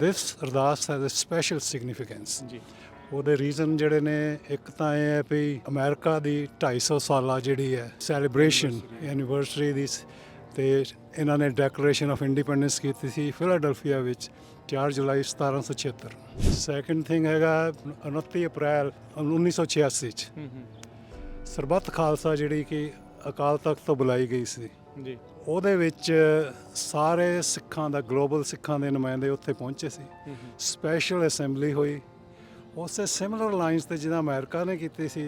ਦਿਸ ਅਰਦਾਸ has a special significance ਜੀ ਉਹਦੇ ਰੀਜ਼ਨ ਜਿਹੜੇ ਨੇ ਇੱਕ ਤਾਂ ਇਹ ਹੈ ਵੀ ਅਮਰੀਕਾ ਦੀ 250 ਸਾਲਾ ਜਿਹੜੀ ਹੈ ਸੈਲੀਬ੍ਰੇਸ਼ਨ ਐਨੀਵਰਸਰੀ ਦੀ ਤੇ ਇਹਨਾਂ ਨੇ ਡੈਕਲੇਰੇਸ਼ਨ ਆਫ ਇੰਡੀਪੈਂਡੈਂਸ ਕੀਤੀ ਸੀ ਫਿਲਾਡੈਲਫੀਆ ਵਿੱਚ 4 ਜੁਲਾਈ 1776। ਸੈਕੰਡ ਥਿੰਗ ਹੈਗਾ 29 ਅਪ੍ਰੈਲ 1986 ਚ ਸਰਬੱਤ ਖਾਲਸਾ ਜਿਹੜੀ ਕਿ ਅਕਾਲ ਤਖਤ ਤੋਂ ਬੁਲਾਈ ਗਈ ਸੀ ਜੀ ਉਹਦੇ ਵਿੱਚ ਸਾਰੇ ਸਿੱਖਾਂ ਦਾ ਗਲੋਬਲ ਸਿੱਖਾਂ ਦੇ ਨੁਮਾਇੰਦੇ ਉੱਥੇ ਪਹੁੰਚੇ ਸੀ। ਸਪੈਸ਼ਲ ਅਸੈਂਬਲੀ ਹੋਈ ਉਸੇ ਸਿਮਿਲਰ ਲਾਈਨਸ ਤੇ ਜਿਹਦਾ ਅਮਰੀਕਾ ਨੇ ਕੀਤੀ ਸੀ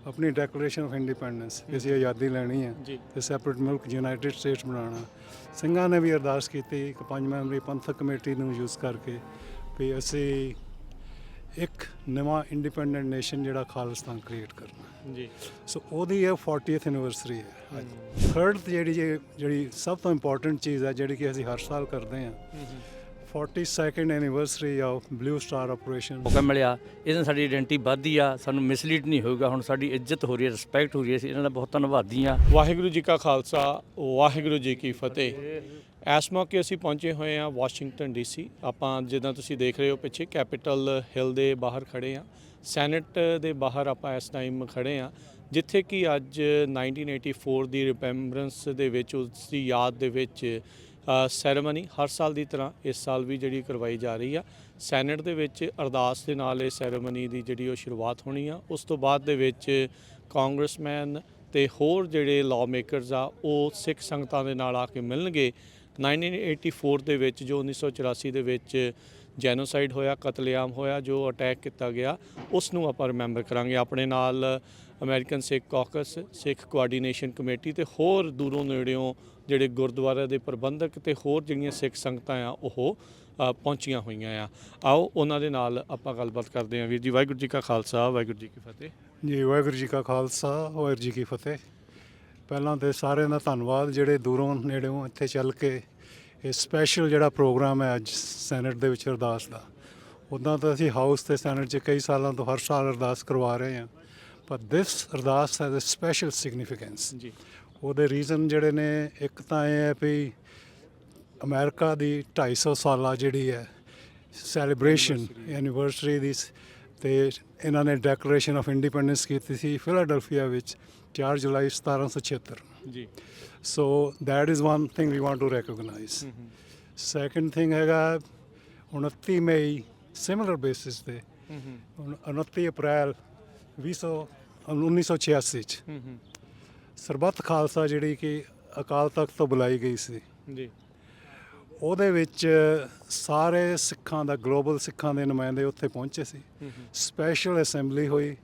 ਆਪਣੀ ਡੈਕਲੇਰੇਸ਼ਨ ਆਫ ਇੰਡੀਪੈਂਡੈਂਸ ਅਸੀਂ ਆਜ਼ਾਦੀ ਲੈਣੀ ਹੈ ਤੇ ਸੈਪਰੇਟ ਮੁਲਕ ਯੂਨਾਈਟਿਡ ਸਟੇਟਸ ਬਣਾਉਣਾ। ਸਿੰਘਾਂ ਨੇ ਵੀ ਅਰਦਾਸ ਕੀਤੀ ਇੱਕ 5 ਮੈਂਬਰੀ ਪੰਥਕ ਕਮੇਟੀ ਨੂੰ ਯੂਜ਼ ਕਰਕੇ ਵੀ ਅਸੀਂ ਇੱਕ ਨਵਾਂ ਇੰਡੀਪੈਂਡੈਂਟ ਨੇਸ਼ਨ ਜਿਹੜਾ ਖਾਲਿਸਤਾਨ ਕ੍ਰੀਏਟ ਕਰਨਾ ਜੀ ਸੋ ਉਹਦੀ ਇਹ 40th ਐਨੀਵਰਸਰੀ ਹੈ ਅੱਜ। ਥਰਡ ਜਿਹੜੀ ਸਭ ਤੋਂ ਇੰਪੋਰਟੈਂਟ ਚੀਜ਼ ਹੈ ਜਿਹੜੀ ਕਿ ਅਸੀਂ ਹਰ ਸਾਲ ਕਰਦੇ ਹਾਂ 42nd anniversary of blue star operation ਮੌਕਾ ਮਿਲਿਆ ਇਹਦੇ ਨਾਲ ਸਾਡੀ ਆਇਡੈਂਟੀ ਵੱਧਦੀ ਆ ਸਾਨੂੰ ਮਿਸਲੀਡ ਨਹੀਂ ਹੋਊਗਾ ਹੁਣ ਸਾਡੀ ਇੱਜ਼ਤ ਹੋ ਰਹੀ ਹੈ ਰਿਸਪੈਕਟ ਹੋ ਰਹੀ ਹੈ ਅਸੀਂ ਇਹਨਾਂ ਦਾ ਬਹੁਤ ਧੰਨਵਾਦੀ ਹਾਂ। ਵਾਹਿਗੁਰੂ ਜੀ ਕਾ ਖਾਲਸਾ ਵਾਹਿਗੁਰੂ ਜੀ ਕੀ ਫਤਿਹ। ਇਸ ਮੌਕੇ ਅਸੀਂ ਪਹੁੰਚੇ ਹੋਏ ਹਾਂ ਵਾਸ਼ਿੰਗਟਨ ਡੀਸੀ। ਆਪਾਂ ਜਿੱਦਾਂ ਤੁਸੀਂ ਦੇਖ ਰਹੇ ਹੋ ਪਿੱਛੇ ਕੈਪੀਟਲ ਹਿੱਲ ਦੇ ਬਾਹਰ ਖੜੇ ਹਾਂ, ਸੈਨੇਟ ਦੇ ਬਾਹਰ ਆਪਾਂ ਇਸ ਟਾਈਮ ਖੜੇ ਹਾਂ ਜਿੱਥੇ ਕਿ ਅੱਜ 1984 ਦੀ ਰਿਮੈਂਬਰੈਂਸ ਦੇ ਵਿੱਚ ਉਸ ਦੀ ਯਾਦ ਦੇ ਵਿੱਚ ਸੈਰੇਮਨੀ ਹਰ ਸਾਲ ਦੀ ਤਰ੍ਹਾਂ ਇਸ ਸਾਲ ਵੀ ਜਿਹੜੀ ਕਰਵਾਈ ਜਾ ਰਹੀ ਆ। ਸੈਨੇਟ ਦੇ ਵਿੱਚ ਅਰਦਾਸ ਦੇ ਨਾਲ ਇਹ ਸੈਰੇਮਨੀ ਦੀ ਜਿਹੜੀ ਉਹ ਸ਼ੁਰੂਆਤ ਹੋਣੀ ਆ। ਉਸ ਤੋਂ ਬਾਅਦ ਦੇ ਵਿੱਚ ਕਾਂਗਰਸਮੈਨ ਤੇ ਹੋਰ ਜਿਹੜੇ ਲਾਅ ਮੇਕਰਸ ਆ ਉਹ ਸਿੱਖ ਸੰਗਤਾਂ ਦੇ ਨਾਲ ਆ ਕੇ ਮਿਲਣਗੇ। 1984 ਦੇ ਵਿੱਚ ਜੋ 1984 ਦੇ ਵਿੱਚ ਜੈਨੋਸਾਈਡ ਹੋਇਆ, ਕਤਲੇਆਮ ਹੋਇਆ, ਜੋ ਅਟੈਕ ਕੀਤਾ ਗਿਆ ਉਸ ਨੂੰ ਆਪਾਂ ਰਿਮੈਂਬਰ ਕਰਾਂਗੇ। ਆਪਣੇ ਨਾਲ ਅਮਰੀਕਨ ਸਿੱਖ ਕਾਕਸ, ਸਿੱਖ ਕੋਆਰਡੀਨੇਸ਼ਨ ਕਮੇਟੀ ਤੇ ਹੋਰ ਦੂਰੋਂ ਨੇੜਿਓਂ ਜਿਹੜੇ ਗੁਰਦੁਆਰਾ ਦੇ ਪ੍ਰਬੰਧਕ ਤੇ ਹੋਰ ਜਿਹੜੀਆਂ ਸਿੱਖ ਸੰਗਤਾਂ ਆ ਉਹ ਪਹੁੰਚੀਆਂ ਹੋਈਆਂ ਆ। ਆਓ ਉਹਨਾਂ ਦੇ ਨਾਲ ਆਪਾਂ ਗੱਲਬਾਤ ਕਰਦੇ ਹਾਂ। ਵੀਰ ਜੀ ਵਾਹਿਗੁਰੂ ਜੀ ਕਾ ਖਾਲਸਾ ਵਾਹਿਗੁਰੂ ਜੀ ਕੀ ਫਤਿਹ। ਜੀ ਵਾਹਿਗੁਰੂ ਜੀ ਕਾ ਖਾਲਸਾ ਵਾਹਿਗੁਰੂ ਜੀ ਕੀ ਫਤਿਹ। ਪਹਿਲਾਂ ਤਾਂ ਸਾਰਿਆਂ ਦਾ ਧੰਨਵਾਦ ਜਿਹੜੇ ਦੂਰੋਂ ਨੇੜਿਓਂ ਇੱਥੇ ਚੱਲ ਕੇ ਇਹ ਸਪੈਸ਼ਲ ਜਿਹੜਾ ਪ੍ਰੋਗਰਾਮ ਹੈ ਅੱਜ ਸੈਨੇਟ ਦੇ ਵਿੱਚ ਅਰਦਾਸ ਦਾ। ਉੱਦਾਂ ਤਾਂ ਅਸੀਂ ਹਾਊਸ ਤੇ ਸੈਨੇਟ 'ਚ ਕਈ ਸਾਲਾਂ ਤੋਂ ਹਰ ਸਾਲ ਅਰਦਾਸ ਕਰਵਾ ਰਹੇ ਹਾਂ ਪਰ ਦਿਸ ਅਰਦਾਸ ਹੈਜ਼ ਅ ਸਪੈਸ਼ਲ ਸਿਗਨੀਫੀਕੈਂਸ। ਜੀ ਉਹਦੇ ਰੀਜ਼ਨ ਜਿਹੜੇ ਨੇ ਇੱਕ ਤਾਂ ਇਹ ਹੈ ਵੀ ਅਮਰੀਕਾ ਦੀ 250 ਸਾਲਾ ਜਿਹੜੀ ਹੈ ਸੈਲੀਬ੍ਰੇਸ਼ਨ ਐਨੀਵਰਸਰੀ ਦੀ ਤੇ ਇਹਨਾਂ ਨੇ ਡੈਕਲੇਰੇਸ਼ਨ ਆਫ ਇੰਡੀਪੈਂਡੈਂਸ ਕੀਤੀ ਸੀ ਫਿਲਾਡੈਲਫੀਆ ਵਿੱਚ 4 ਜੁਲਾਈ 1776। ਜੀ so that is one thing we want to recognize. Second thing ਹੈਗਾ 29 ਮਈ ਸਿਮਿਲਰ ਬੇਸਿਸ ਤੇ 29 ਅਪ੍ਰੈਲ 1986 ਚ ਸਰਬੱਤ ਖਾਲਸਾ ਜਿਹੜੀ ਕਿ ਅਕਾਲ ਤਖਤ ਤੋਂ ਬੁਲਾਈ ਗਈ ਸੀ ਜੀ ਉਹਦੇ ਵਿੱਚ ਸਾਰੇ ਸਿੱਖਾਂ ਦਾ ਗਲੋਬਲ ਸਿੱਖਾਂ ਦੇ ਨੁਮਾਇੰਦੇ ਉੱਥੇ ਪਹੁੰਚੇ ਸੀ। ਸਪੈਸ਼ਲ ਅਸੈਂਬਲੀ ਹੋਈ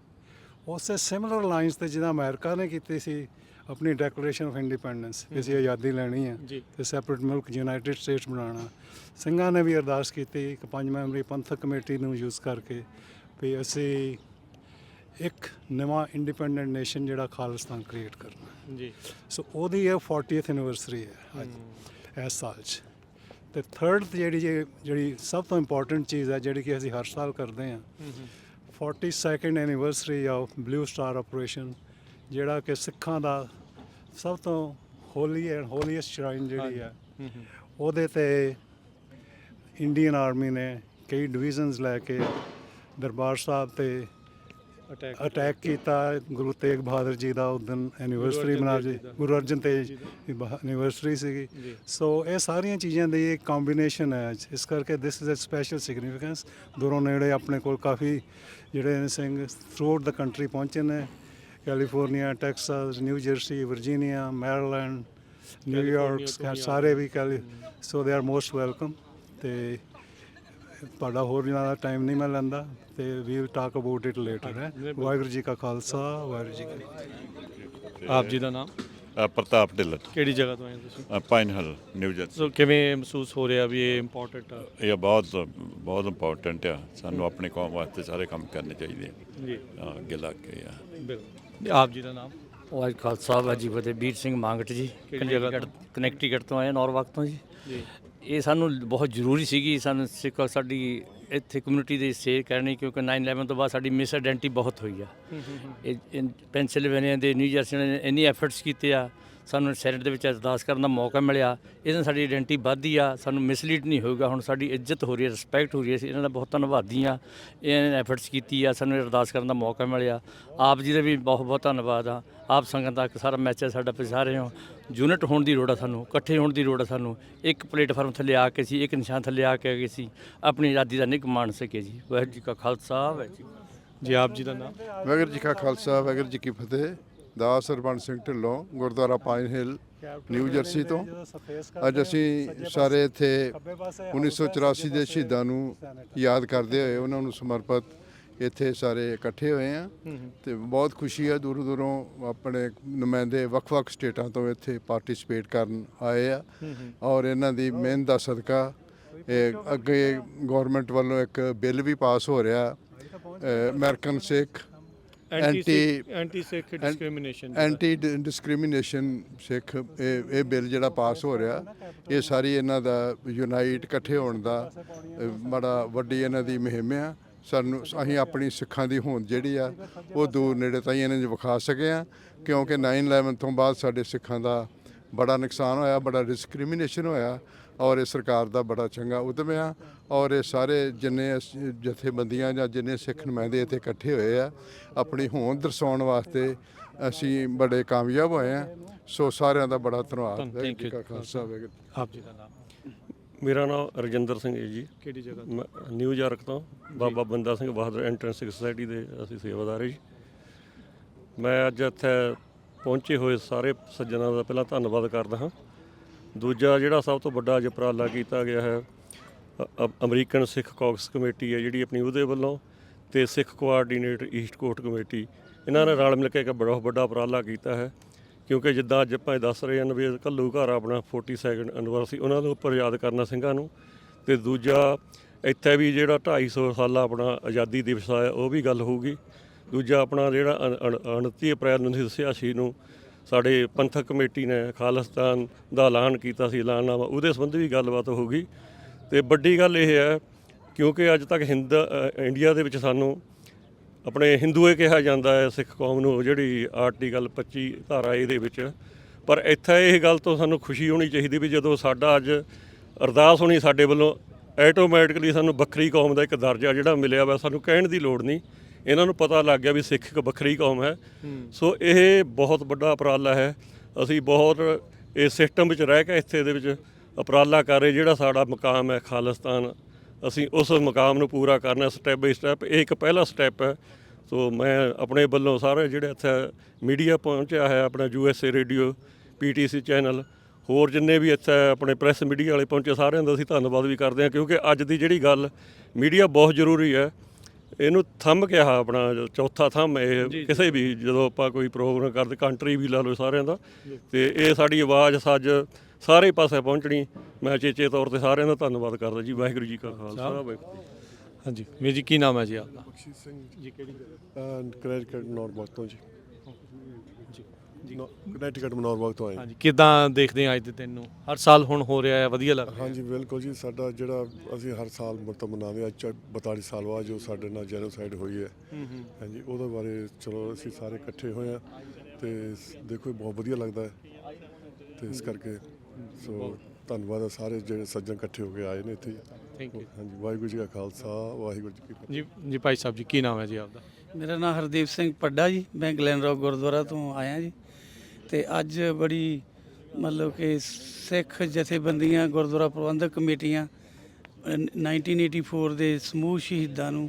ਉਸੇ ਸਿਮਿਲਰ ਲਾਈਨਸ ਤੇ ਜਿਹਦਾ ਅਮਰੀਕਾ ਨੇ ਕੀਤੀ ਸੀ ਆਪਣੀ ਡੈਕਲੇਰੇਸ਼ਨ ਆਫ ਇੰਡੀਪੈਂਡੈਂਸ ਅਸੀਂ ਆਜ਼ਾਦੀ ਲੈਣੀ ਹੈ ਤੇ ਸੈਪਰੇਟ ਮੁਲਕ ਯੂਨਾਈਟਿਡ ਸਟੇਟਸ ਬਣਾਉਣਾ। ਸਿੰਘਾਂ ਨੇ ਵੀ ਅਰਦਾਸ ਕੀਤੀ ਇੱਕ 5 ਮੈਂਬਰੀ ਪੰਥਕ ਕਮੇਟੀ ਨੂੰ ਯੂਜ਼ ਕਰਕੇ ਵੀ ਅਸੀਂ ਇੱਕ ਨਵਾਂ ਇੰਡੀਪੈਂਡੈਂਟ ਨੇਸ਼ਨ ਜਿਹੜਾ ਖਾਲਿਸਤਾਨ ਕ੍ਰੀਏਟ ਕਰਨਾ। ਜੀ ਸੋ ਉਹਦੀ ਇਹ 40th ਐਨੀਵਰਸਰੀ ਹੈ ਅੱਜ ਇਸ ਸਾਲ 'ਚ। ਤੇ ਥਰਡ ਜਿਹੜੀ ਸਭ ਤੋਂ ਇੰਪੋਰਟੈਂਟ ਚੀਜ਼ ਹੈ ਜਿਹੜੀ ਕਿ ਅਸੀਂ ਹਰ ਸਾਲ ਕਰਦੇ ਹਾਂ 42nd anniversary of blue star operation ਜਿਹੜਾ ਕਿ ਸਿੱਖਾਂ ਦਾ ਸਭ ਤੋਂ ਹੋਲੀ ਐਂਡ ਹੋਲੀਐਸਟ ਸ਼ਰਾਈਨ ਜਿਹੜੀ ਹੈ ਉਹਦੇ ਤੇ ਇੰਡੀਅਨ ਆਰਮੀ ਨੇ ਕਈ ਡਿਵੀਜ਼ਨਸ ਲੈ ਕੇ ਦਰਬਾਰ ਸਾਹਿਬ ਤੇ ਅਟੈਕ ਕੀਤਾ। ਗੁਰੂ ਤੇਗ ਬਹਾਦਰ ਜੀ ਦਾ ਉਸ ਦਿਨ ਐਨੀਵਰਸਰੀ ਮਨਾ ਜੀ ਗੁਰੂ ਅਰਜਨ ਦੇਵ ਜੀ ਦੀ ਐਨੀਵਰਸਰੀ ਸੀਗੀ। ਸੋ ਇਹ ਸਾਰੀਆਂ ਚੀਜ਼ਾਂ ਦੀ ਇੱਕ ਕੰਬੀਨੇਸ਼ਨ ਹੈ ਇਸ ਕਰਕੇ this is a special significance. ਦੂਰੋਂ ਨੇੜੇ ਆਪਣੇ ਕੋਲ ਕਾਫੀ ਜਿਹੜੇ ਨੇ ਸਿੰਘ ਥਰੂ ਆਊਟ ਦਾ ਕੰਟਰੀ ਪਹੁੰਚੇ ਨੇ California, Texas, New Jersey, Virginia, Maryland, New York ਸਾਰੇ ਵੀ ਸੋ ਦੇ ਆਰ ਮੋਸਟ ਵੈਲਕਮ। ਤੇ ਤੁਹਾਡਾ ਹੋਰ ਜ਼ਿਆਦਾ ਟਾਈਮ ਨਹੀਂ ਮੈਂ ਲੈਂਦਾ ਤੇ we will talk about it later ਹੈ। ਵਾਹਿਗੁਰੂ ਜੀ ਕਾ ਖਾਲਸਾ ਵਾਹਿਗੁਰੂ ਜੀ ਕੀ ਫਤਿਹ। ਆਪ ਜੀ ਦਾ ਨਾਮ? ਪ੍ਰਤਾਪ ਢਿੱਲੋਂ, ਕਿਹੜੀ ਜਗ੍ਹਾ ਤੋਂ ਆਏ ਤੁਸੀਂ? ਪਾਈਨ ਹਿੱਲ, ਨਿਊ ਜਰਸੀ। ਸੋ ਕਿਵੇਂ ਮਹਿਸੂਸ ਹੋ ਰਿਹਾ ਵੀ ਇਹ ਇੰਪੋਰਟੈਂਟ ਆ? ਇਹ ਬਹੁਤ ਇੰਪੋਰਟੈਂਟ ਆ। ਸਾਨੂੰ ਆਪਣੀ ਕੌਮ ਵਾਸਤੇ ਸਾਰੇ ਕੰਮ ਕਰਨੇ ਚਾਹੀਦੇ ਆ ਜੀ ਅੱਗੇ ਲੱਗ ਕੇ ਆ। ਬਿਲਕੁਲ। ਆਪ ਜੀ ਦਾ ਨਾਮ? ਵਾਹਿਗੁਰੂ ਖਾਲਸਾ ਵਾਹਿਗੁਰੂ ਜੀ ਫਤਿਹ। ਵੀਰ ਸਿੰਘ ਮੰਗਟ ਜੀ, ਕਨੈਕਟੀਕਟ ਤੋਂ ਆਏ ਨੌਰਵਾਕ ਤੋਂ ਜੀ। ਇਹ ਸਾਨੂੰ ਬਹੁਤ ਜ਼ਰੂਰੀ ਸੀਗੀ ਸਾਨੂੰ ਸਿੱਖ ਸਾਡੀ ਇੱਥੇ ਕਮਿਊਨਿਟੀ ਦੀ ਸੇਧ ਕਰਨੀ ਕਿਉਂਕਿ 9/11 ਤੋਂ ਬਾਅਦ ਸਾਡੀ ਮਿਸ ਆਇਡੈਂਟੀ ਬਹੁਤ ਹੋਈ ਆ। ਇਹ ਪੈਨਸਿਲਵੇਨੀਆ ਦੇ ਨਿਊ ਜਰਸੀ ਨੇ ਇੰਨੀ ਐਫਰਟਸ ਕੀਤੇ ਆ ਸਾਨੂੰ ਸੈਨੇਟ ਦੇ ਵਿੱਚ ਅਰਦਾਸ ਕਰਨ ਦਾ ਮੌਕਾ ਮਿਲਿਆ। ਇਹਦੇ ਨਾਲ ਸਾਡੀ ਆਇਡੈਂਟੀ ਵੱਧਦੀ ਆ, ਸਾਨੂੰ ਮਿਸਲੀਡ ਨਹੀਂ ਹੋਊਗਾ। ਹੁਣ ਸਾਡੀ ਇੱਜ਼ਤ ਹੋ ਰਹੀ ਹੈ, ਰਿਸਪੈਕਟ ਹੋ ਰਹੀ ਹੈ। ਅਸੀਂ ਇਹਨਾਂ ਦਾ ਬਹੁਤ ਧੰਨਵਾਦੀ ਆ, ਇਹਨਾਂ ਨੇ ਐਫਰਟਸ ਕੀਤੀ ਆ, ਸਾਨੂੰ ਅਰਦਾਸ ਕਰਨ ਦਾ ਮੌਕਾ ਮਿਲਿਆ। ਆਪ ਜੀ ਦਾ ਵੀ ਬਹੁਤ ਬਹੁਤ ਧੰਨਵਾਦ ਆ। ਆਪ ਸੰਗਤ ਦਾ ਸਾਰਾ ਮੈਚ ਹੈ ਸਾਡਾ, ਸਾਰੇ ਹੋ ਯੂਨਿਟ ਹੋਣ ਦੀ ਲੋੜ ਆ, ਸਾਨੂੰ ਇਕੱਠੇ ਹੋਣ ਦੀ ਲੋੜ ਆ। ਸਾਨੂੰ ਇੱਕ ਪਲੇਟਫਾਰਮ ਥੱਲੇ ਆ ਕੇ ਸੀ, ਇੱਕ ਨਿਸ਼ਾਨ ਥੱਲੇ ਆ ਕੇ ਅਸੀਂ ਆਪਣੀ ਆਜ਼ਾਦੀ ਦਾ ਨਿੱਘ ਮਾਣ ਸਕੇ ਜੀ। ਵਾਹਿਗੁਰੂ ਜੀ ਕਾ ਖਾਲਸਾ, ਵਾਹਿਗੁਰੂ ਜੀ ਆਪ ਜੀ ਦਾ ਨਾਮ? ਵਾਹਿਗੁਰੂ ਜੀ ਕਾ ਖਾਲਸਾ, ਵਾਹਿਗੁਰੂ ਜੀ ਕੀ ਫਤਿਹ। ਦਾਸ ਸਰਬੰਸ ਸਿੰਘ ਢਿੱਲੋਂ, ਗੁਰਦੁਆਰਾ ਪਾਈਨ ਹਿੱਲ, ਨਿਊ ਜਰਸੀ ਤੋਂ। ਅੱਜ ਅਸੀਂ ਸਾਰੇ ਇੱਥੇ 1984 ਦੇ ਸ਼ਹੀਦਾਂ ਨੂੰ ਯਾਦ ਕਰਦੇ ਹੋਏ ਉਹਨਾਂ ਨੂੰ ਸਮਰਪਿਤ ਇੱਥੇ ਸਾਰੇ ਇਕੱਠੇ ਹੋਏ ਆ ਤੇ ਬਹੁਤ ਖੁਸ਼ੀ ਹੈ। ਦੂਰੋਂ ਦੂਰੋਂ ਆਪਣੇ ਨੁਮਾਇੰਦੇ ਵੱਖ-ਵੱਖ ਸਟੇਟਾਂ ਤੋਂ ਇੱਥੇ ਪਾਰਟਿਸਿਪੇਟ ਕਰਨ ਆਏ ਆ ਔਰ ਇਹਨਾਂ ਦੀ ਮਿਹਨਤ ਦਾ ਸਦਕਾ ਇਹ ਅੱਗੇ ਗਵਰਨਮੈਂਟ ਵੱਲੋਂ ਇੱਕ ਬਿੱਲ ਵੀ ਪਾਸ ਹੋ ਰਿਹਾ, ਅਮਰੀਕਨ ਸਿੱਖ ਐਂਟੀ ਸਿੱਖ ਡਿਸਕ੍ਰਿਮੀਨੇਸ਼ਨ, ਐਂਟੀ ਡਿਸਕ੍ਰਿਮੀਨੇਸ਼ਨ ਸਿੱਖ, ਇਹ ਬਿੱਲ ਜਿਹੜਾ ਪਾਸ ਹੋ ਰਿਹਾ, ਇਹ ਸਾਰੀ ਇਹਨਾਂ ਦਾ ਯੂਨਾਈਟ ਇਕੱਠੇ ਹੋਣ ਦਾ ਬੜਾ ਵੱਡੀ ਇਹਨਾਂ ਦੀ ਮੁਹਿੰਮ ਆ। ਸਾਨੂੰ ਅਸੀਂ ਆਪਣੀ ਸਿੱਖਾਂ ਦੀ ਹੋਂਦ ਜਿਹੜੀ ਆ ਉਹ ਦੂਰ ਨੇੜੇ ਤਾਈਂ ਇਹਨਾਂ 'ਚ ਵਿਖਾ ਸਕੇ ਆ, ਕਿਉਂਕਿ 9/11 ਤੋਂ ਬਾਅਦ ਸਾਡੇ ਸਿੱਖਾਂ ਦਾ ਬੜਾ ਨੁਕਸਾਨ ਹੋਇਆ, ਬੜਾ ਡਿਸਕ੍ਰਿਮੀਨੇਸ਼ਨ ਹੋਇਆ ਔਰ ਇਹ ਸਰਕਾਰ ਦਾ ਬੜਾ ਚੰਗਾ ਉਦਮ ਆ। ਔਰ ਇਹ ਸਾਰੇ ਜਿੰਨੇ ਜਥੇਬੰਦੀਆਂ ਜਾਂ ਜਿੰਨੇ ਸਿੱਖ ਨੁਮਾਇੰਦੇ ਇੱਥੇ ਇਕੱਠੇ ਹੋਏ ਆ, ਆਪਣੀ ਹੋਂਦ ਦਰਸਾਉਣ ਵਾਸਤੇ ਅਸੀਂ ਬੜੇ ਕਾਮਯਾਬ ਹੋਏ ਆ। ਸੋ ਸਾਰਿਆਂ ਦਾ ਬੜਾ ਧੰਨਵਾਦ। ਵਾਹਿਗੁਰੂ ਜੀ ਕਾ ਖਾਲਸਾ, ਵਾਹਿਗੁਰੂ। ਆਪ ਜੀ ਦਾ ਨਾਮ? ਮੇਰਾ ਨਾਮ ਰਜਿੰਦਰ ਸਿੰਘ ਹੈ ਜੀ। ਕਿਹੜੀ ਜਗ੍ਹਾ? ਨਿਊਯਾਰਕ ਤੋਂ। ਬਾਬਾ ਬੰਦਾ ਸਿੰਘ ਬਹਾਦਰ ਐਂਟਰੈਂਸ ਸੁਸਾਇਟੀ ਦੇ ਅਸੀਂ ਸੇਵਾਦਾਰ ਹਾਂ ਜੀ। ਮੈਂ ਅੱਜ ਇੱਥੇ ਪਹੁੰਚੇ ਹੋਏ ਸਾਰੇ ਸੱਜਣਾਂ ਦਾ ਪਹਿਲਾਂ ਧੰਨਵਾਦ ਕਰਦਾ ਹਾਂ। ਦੂਜਾ ਜਿਹੜਾ ਸਭ ਤੋਂ ਵੱਡਾ ਅੱਜ ਉਪਰਾਲਾ ਕੀਤਾ ਗਿਆ ਹੈ, ਅਮਰੀਕਨ ਸਿੱਖ ਕਾਕਸ ਕਮੇਟੀ ਹੈ ਜਿਹੜੀ ਆਪਣੀ, ਉਹਦੇ ਵੱਲੋਂ, ਤੇ ਸਿੱਖ ਕੋਆਰਡੀਨੇਟ ਈਸਟ ਕੋਸਟ ਕਮੇਟੀ, ਇਹਨਾਂ ਨੇ ਰਲ ਮਿਲ ਕੇ ਇੱਕ ਬੜਾ ਵੱਡਾ ਉਪਰਾਲਾ ਕੀਤਾ ਹੈ। ਕਿਉਂਕਿ ਜਿੱਦਾਂ ਅੱਜ ਆਪਾਂ ਦੱਸ ਰਹੇ ਹਨ ਵੀ ਘੱਲੂ ਘਰ ਆਪਣਾ 42 ਐਨਵਰਸਰੀ, ਉਹਨਾਂ ਦੇ ਉੱਪਰ ਯਾਦ ਕਰਨਾ ਸਿੰਘਾਂ ਨੂੰ। ਤੇ ਦੂਜਾ ਇੱਥੇ ਵੀ ਜਿਹੜਾ 250 ਸਾਲਾ ਆਪਣਾ ਆਜ਼ਾਦੀ ਦਿਵਸ ਆ ਉਹ ਵੀ ਗੱਲ ਹੋਊਗੀ। ਦੂਜਾ ਆਪਣਾ ਜਿਹੜਾ 29 ਅਪ੍ਰੈਲ 1986 ਨੂੰ ਸਾਡੇ ਪੰਥਕ ਕਮੇਟੀ ਨੇ ਖਾਲਿਸਤਾਨ ਦਾ ਐਲਾਨ ਕੀਤਾ ਸੀ, ਐਲਾਨਨਾਮਾ, ਉਹਦੇ ਸੰਬੰਧੀ ਵੀ ਗੱਲਬਾਤ ਹੋਊਗੀ। ਤੇ ਵੱਡੀ ਗੱਲ ਇਹ ਹੈ ਕਿਉਂਕਿ ਅੱਜ ਤੱਕ ਇੰਡੀਆ ਦੇ ਵਿੱਚ ਸਾਨੂੰ ਆਪਣੇ ਹਿੰਦੂਏ ਕਿਹਾ ਜਾਂਦਾ ਹੈ, ਸਿੱਖ ਕੌਮ ਨੂੰ, ਜਿਹੜੀ ਆਰਟੀਕਲ 25 ਧਾਰਾ ਇਹਦੇ ਵਿੱਚ। ਪਰ ਇੱਥੇ ਇਹ ਗੱਲ ਤੋਂ ਸਾਨੂੰ ਖੁਸ਼ੀ ਹੋਣੀ ਚਾਹੀਦੀ ਵੀ ਜਦੋਂ ਸਾਡਾ ਅੱਜ ਅਰਦਾਸ ਹੋਣੀ ਸਾਡੇ ਵੱਲੋਂ, ਐਟੋਮੈਟਿਕਲੀ ਸਾਨੂੰ ਵੱਖਰੀ ਕੌਮ ਦਾ ਇੱਕ ਦਰਜਾ ਜਿਹੜਾ ਮਿਲਿਆ ਵਾ, ਸਾਨੂੰ ਕਹਿਣ ਦੀ ਲੋੜ ਨਹੀਂ, ਇਹਨਾਂ ਨੂੰ ਪਤਾ ਲੱਗ ਗਿਆ ਵੀ ਸਿੱਖ ਇੱਕ ਵੱਖਰੀ ਕੌਮ ਹੈ। ਸੋ ਇਹ ਬਹੁਤ ਵੱਡਾ ਉਪਰਾਲਾ ਹੈ। ਅਸੀਂ ਬਹੁਤ ਇਸ ਸਿਸਟਮ ਵਿੱਚ ਰਹਿ ਕੇ ਇੱਥੇ ਦੇ ਵਿੱਚ ਉਪਰਾਲਾ ਕਰ ਰਹੇ, ਜਿਹੜਾ ਸਾਡਾ ਮਕਾਮ ਹੈ ਖਾਲਿਸਤਾਨ, ਅਸੀਂ ਉਸ ਮਕਾਮ ਨੂੰ ਪੂਰਾ ਕਰਨਾ ਸਟੈਪ ਬਾਈ ਸਟੈਪ। ਇਹ ਇੱਕ ਪਹਿਲਾ ਸਟੈਪ ਹੈ। ਸੋ ਮੈਂ ਆਪਣੇ ਵੱਲੋਂ ਸਾਰੇ ਜਿਹੜੇ ਇੱਥੇ ਮੀਡੀਆ ਪਹੁੰਚਿਆ ਹੈ, ਆਪਣਾ USA ਰੇਡੀਓ, PTC ਚੈਨਲ, ਹੋਰ ਜਿੰਨੇ ਵੀ ਇੱਥੇ ਆਪਣੇ ਪ੍ਰੈਸ ਮੀਡੀਆ ਵਾਲੇ ਪਹੁੰਚੇ, ਸਾਰਿਆਂ ਦਾ ਅਸੀਂ ਧੰਨਵਾਦ ਵੀ ਕਰਦੇ ਹਾਂ। ਕਿਉਂਕਿ ਅੱਜ ਦੀ ਜਿਹੜੀ ਗੱਲ, ਮੀਡੀਆ ਬਹੁਤ ਜ਼ਰੂਰੀ ਹੈ। ਇਹਨੂੰ ਥੰਮ ਕਿਹਾ ਆਪਣਾ ਚੌਥਾ ਥੰਮ ਇਹ ਕਿਸੇ ਵੀ, ਜਦੋਂ ਆਪਾਂ ਕੋਈ ਪ੍ਰੋਗਰਾਮ ਕਰਦੇ, ਕੰਟਰੀ ਵੀ ਲਾ ਲਓ ਸਾਰਿਆਂ ਦਾ, ਤੇ ਇਹ ਸਾਡੀ ਆਵਾਜ਼ ਸੱਜ ਸਾਰੇ ਪਾਸੇ ਪਹੁੰਚਣੀ। ਮੈਂ ਚੇਚੇ ਤੌਰ ਤੇ ਸਾਰਿਆਂ ਦਾ ਧੰਨਵਾਦ ਕਰਦਾ ਜੀ। ਵਾਹਿਗੁਰੂ ਜੀ ਕਾ ਖਾਲਸਾ, ਵਾਹਿਗੁਰੂ। ਹਾਂਜੀ ਵੀਰ ਜੀ, ਕੀ ਨਾਮ ਹੈ ਜੀ ਆਪਦਾ? ਬਖਸ਼ੀਸ਼ ਸਿੰਘ ਜੀ ਕਿਹੜੀ ਕਨੈਕਟਿਕਟ ਨੌਰਬਰਗ ਤੋਂ ਜੀ। ਕਨੈਕਟਿਕਟ ਨੌਰਬਰਗ ਤੋਂ ਆਏ। ਹਾਂਜੀ, ਕਿੱਦਾਂ ਦੇਖਦੇ ਆ ਅੱਜ ਦੇ ਦਿਨ ਨੂੰ? ਹਰ ਸਾਲ ਹੁਣ ਹੋ ਰਿਹਾ ਹੈ, ਵਧੀਆ ਲੱਗ ਰਿਹਾ? ਹਾਂਜੀ ਬਿਲਕੁਲ ਜੀ। ਸਾਡਾ ਜਿਹੜਾ ਅਸੀਂ ਹਰ ਸਾਲ ਮਤਲਬ ਮਨਾਉਂਦੇ ਅੱਜ 42 ਸਾਲ ਬਾਅਦ ਜੋ ਸਾਡੇ ਨਾਲ ਜੈਨੋਸਾਈਡ ਹੋਈ ਹੈ, ਹਾਂਜੀ, ਉਹਦੇ ਬਾਰੇ ਚਲੋ ਅਸੀਂ ਸਾਰੇ ਇਕੱਠੇ ਹੋਏ ਹਾਂ ਤੇ ਦੇਖੋ ਬਹੁਤ ਵਧੀਆ ਲੱਗਦਾ ਹੈ। ਤੇ ਇਸ ਕਰਕੇ ਸੋ ਧੰਨਵਾਦ ਹੈ ਸਾਰੇ ਜਿਹੜੇ ਸੱਜਣ ਇਕੱਠੇ ਹੋ ਕੇ ਆਏ ਨੇ ਇੱਥੇ। ਥੈਂਕ ਯੂ ਹਾਂਜੀ, ਵਾਹਿਗੁਰੂ ਜੀ ਕਾ ਖਾਲਸਾ, ਵਾਹਿਗੁਰੂ ਜੀ ਕੀ ਫਤਿਹ। ਜੀ। ਜੀ ਭਾਈ ਸਾਹਿਬ ਜੀ, ਕੀ ਨਾਮ ਹੈ ਜੀ ਆਪਦਾ? ਮੇਰਾ ਨਾਮ ਹਰਦੀਪ ਸਿੰਘ ਪੱਡਾ ਜੀ। ਮੈਂ ਗਲੈਨ ਰੌਕ ਗੁਰਦੁਆਰਾ ਤੋਂ ਆਇਆ ਜੀ। ਤੇ ਅੱਜ ਬੜੀ ਮਤਲਬ ਕਿ ਸਿੱਖ ਜਥੇਬੰਦੀਆਂ, ਗੁਰਦੁਆਰਾ ਪ੍ਰਬੰਧਕ ਕਮੇਟੀਆਂ 1984 ਦੇ ਸਮੂਹ ਸ਼ਹੀਦਾਂ ਨੂੰ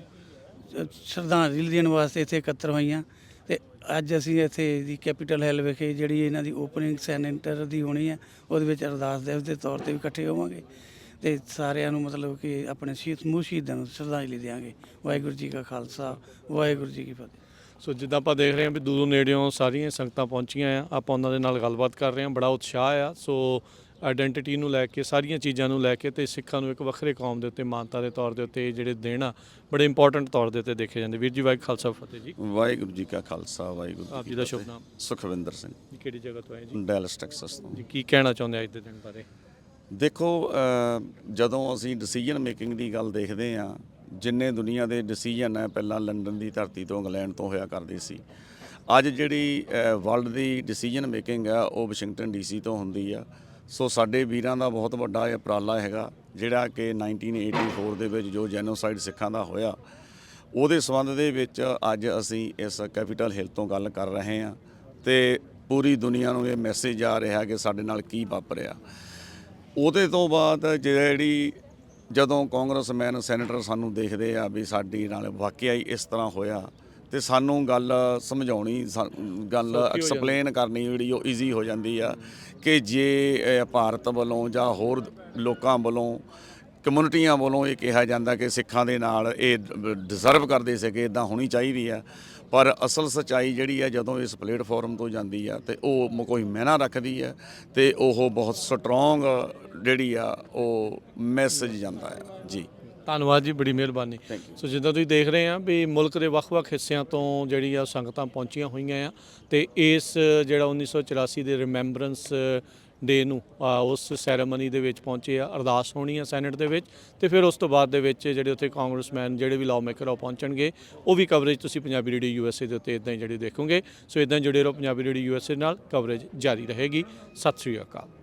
ਸ਼ਰਧਾਂਜਲੀ ਦੇਣ ਵਾਸਤੇ ਇੱਥੇ ਇਕੱਤਰ ਹੋਈਆਂ। ਤੇ ਅੱਜ ਅਸੀਂ ਇੱਥੇ ਦੀ ਕੈਪੀਟਲ ਹਿੱਲ ਵਿਖੇ ਜਿਹੜੀ ਇਹਨਾਂ ਦੀ ਓਪਨਿੰਗ ਸੈਨੇਟਰ ਦੀ ਹੋਣੀ ਹੈ, ਉਹਦੇ ਵਿੱਚ ਅਰਦਾਸ ਦਿਵਸ ਦੇ ਤੌਰ ਤੇ ਵੀ ਇਕੱਠੇ ਹੋਵਾਂਗੇ ਤੇ ਸਾਰਿਆਂ ਨੂੰ ਮਤਲਬ ਕਿ ਆਪਣੇ ਸਮੂਹ ਸ਼ਹੀਦਾਂ ਨੂੰ ਸ਼ਰਧਾਂਜਲੀ ਦੇਵਾਂਗੇ। ਵਾਹਿਗੁਰੂ ਜੀ ਕਾ ਖਾਲਸਾ, ਵਾਹਿਗੁਰੂ ਜੀ ਕੀ ਫਤਿਹ। ਸੋ ਜਿੱਦਾਂ ਆਪਾਂ ਦੇਖ ਰਹੇ ਹਾਂ ਵੀ ਦੂਰੋਂ ਨੇੜਿਓਂ ਸਾਰੀਆਂ ਸੰਗਤਾਂ ਪਹੁੰਚੀਆਂ ਆ, ਆਪਾਂ ਉਹਨਾਂ ਦੇ ਨਾਲ ਗੱਲਬਾਤ ਕਰ ਰਹੇ ਹਾਂ। ਬੜਾ ਉਤਸ਼ਾਹ ਆ। ਸੋ ਆਇਡੈਂਟੀਟੀ ਨੂੰ ਲੈ ਕੇ, ਸਾਰੀਆਂ ਚੀਜ਼ਾਂ ਨੂੰ ਲੈ ਕੇ, ਤੇ ਸਿੱਖਾਂ ਨੂੰ ਇੱਕ ਵੱਖਰੇ ਕੌਮ ਦੇ ਉੱਤੇ ਮਾਨਤਾ ਦੇ ਤੌਰ ਦੇ ਉੱਤੇ ਜਿਹੜੇ ਦੇਣ ਆ, ਬੜੇ ਇੰਪੋਰਟੈਂਟ ਤੌਰ ਦੇ ਉੱਤੇ ਦੇਖੇ ਜਾਂਦੇ। ਵੀਰ ਜੀ, ਵਾਹਿਗੁਰੂ ਖਾਲਸਾ ਫਤਿਹ ਜੀ। ਵਾਹਿਗੁਰੂ ਜੀ ਕਾ ਖਾਲਸਾ, ਵਾਹਿਗੁਰੂ ਆਪ ਜੀ ਦਾ ਸ਼ੁਭ ਨਾਮ? ਸੁਖਵਿੰਦਰ ਸਿੰਘ, ਜੀ ਕਿਹੜੀ ਜਗ੍ਹਾ ਤੋਂ ਆਏ ਜੀ? ਡੈਲਸ ਟੈਕਸਸ ਤੋਂ। ਜੀ ਕੀ ਕਹਿਣਾ ਚਾਹੁੰਦੇ ਅੱਜ ਦੇ ਦਿਨ ਬਾਰੇ? ਦੇਖੋ, ਜਦੋਂ ਅਸੀਂ ਡਿਸੀਜਨ ਮੇਕਿੰਗ ਦੀ ਗੱਲ ਦੇਖਦੇ ਹਾਂ, ਜਿੰਨੇ ਦੁਨੀਆ ਦੇ ਡਿਸੀਜਨ ਹੈ ਪਹਿਲਾਂ ਲੰਡਨ ਦੀ ਧਰਤੀ ਤੋਂ, ਇੰਗਲੈਂਡ ਤੋਂ ਹੋਇਆ ਕਰਦੇ ਸੀ। ਅੱਜ ਜਿਹੜੀ ਵਰਲਡ ਦੀ ਡਿਸੀਜਨ ਮੇਕਿੰਗ ਆ ਉਹ ਵਾਸ਼ਿੰਗਟਨ ਡੀਸੀ ਤੋਂ ਹੁੰਦੀ ਆ। ਸੋ ਸਾਡੇ ਵੀਰਾਂ ਦਾ ਬਹੁਤ ਵੱਡਾ ਇਹ ਉਪਰਾਲਾ ਹੈਗਾ ਜਿਹੜਾ ਕਿ 1984 ਦੇ ਵਿੱਚ ਜੋ ਜੈਨੋਸਾਈਡ ਸਿੱਖਾਂ ਦਾ ਹੋਇਆ ਉਹਦੇ ਸੰਬੰਧ ਦੇ ਵਿੱਚ ਅੱਜ ਅਸੀਂ ਇਸ ਕੈਪੀਟਲ ਹਿੱਲ ਤੋਂ ਗੱਲ ਕਰ ਰਹੇ ਹਾਂ ਤੇ ਪੂਰੀ ਦੁਨੀਆ ਨੂੰ ਇਹ ਮੈਸੇਜ ਆ ਰਿਹਾ ਕਿ ਸਾਡੇ ਨਾਲ ਕੀ ਵਾਪਰਿਆ। ਉਹਦੇ ਤੋਂ ਬਾਅਦ ਜਿਹੜੀ ਜਦੋਂ ਕਾਂਗਰਸਮੈਨ ਸੈਨੇਟਰ ਸਾਨੂੰ ਦੇਖਦੇ ਆ ਵੀ ਸਾਡੀ ਨਾਲ ਵਾਕਿਆ ਹੀ ਇਸ ਤਰ੍ਹਾਂ ਹੋਇਆ ਤੇ ਸਾਨੂੰ ਗੱਲ ਸਮਝਾਉਣੀ ਗੱਲ ਐਕਸਪਲੇਨ ਕਰਨੀ ਜਿਹੜੀ ਉਹ ਈਜ਼ੀ ਹੋ ਜਾਂਦੀ ਆ ਕਿ ਜੇ ਭਾਰਤ ਵੱਲੋਂ ਜਾਂ ਹੋਰ ਲੋਕਾਂ ਵੱਲੋਂ ਕਮਿਊਨਿਟੀਆਂ ਵੱਲੋਂ ਇਹ ਕਿਹਾ ਜਾਂਦਾ ਕਿ ਸਿੱਖਾਂ ਦੇ ਨਾਲ ਇਹ ਡਿਜ਼ਰਵ ਕਰਦੇ ਸੀਗੇ ਇੱਦਾਂ ਹੋਣੀ ਚਾਹੀਦੀ ਆ, ਪਰ ਅਸਲ ਸੱਚਾਈ ਜਿਹੜੀ ਆ ਜਦੋਂ ਇਸ ਪਲੇਟਫਾਰਮ ਤੋਂ ਜਾਂਦੀ ਆ ਤੇ ਉਹ ਕੋਈ ਮਾਇਨਾ ਰੱਖਦੀ ਆ ਤੇ ਉਹ ਬਹੁਤ ਸਟਰੋਂਗ ਜਿਹੜੀ ਆ ਉਹ ਮੈਸੇਜ ਜਾਂਦਾ ਆ ਜੀ। ਧੰਨਵਾਦ ਜੀ, ਬੜੀ ਮਿਹਰਬਾਨੀ। ਸੋ ਜਿੱਦਾਂ ਤੁਸੀਂ ਦੇਖ ਰਹੇ ਆ ਵੀ ਮੁਲਕ ਦੇ ਵੱਖ-ਵੱਖ ਹਿੱਸਿਆਂ ਤੋਂ ਜਿਹੜੀ ਆ ਸੰਗਤਾਂ ਪਹੁੰਚੀਆਂ ਹੋਈਆਂ ਆ ਤੇ ਇਸ ਜਿਹੜਾ 1984 ਦੇ ਰਿਮੈਂਬਰੈਂਸ ਡੇ ਨੂੰ ਉਸ ਸੈਰੇਮਨੀ ਦੇ ਵਿੱਚ ਪਹੁੰਚੇ ਆ। ਅਰਦਾਸ ਹੋਣੀ ਆ ਸੈਨੇਟ ਦੇ ਵਿੱਚ ਤੇ ਫਿਰ ਉਸ ਤੋਂ ਬਾਅਦ ਦੇ ਵਿੱਚ ਜਿਹੜੇ ਉੱਥੇ ਕਾਂਗਰਸਮੈਨ ਜਿਹੜੇ ਵੀ ਲਾਅ ਮੇਕਰ ਉਹ ਪਹੁੰਚਣਗੇ। ਉਹ ਵੀ ਕਵਰੇਜ ਤੁਸੀਂ ਪੰਜਾਬੀ ਰੇਡੀਓ USA ਦੇ ਉੱਤੇ ਇੱਦਾਂ ਹੀ ਜਿਹੜੀ ਦੇਖੋਗੇ। ਸੋ ਇੱਦਾਂ ਜੁੜੇ ਰਹੋ ਪੰਜਾਬੀ ਰੇਡੀਓ USA ਨਾਲ, ਕਵਰੇਜ ਜਾਰੀ ਰਹੇਗੀ। ਸਤਿ ਸ਼੍ਰੀ ਅਕਾਲ।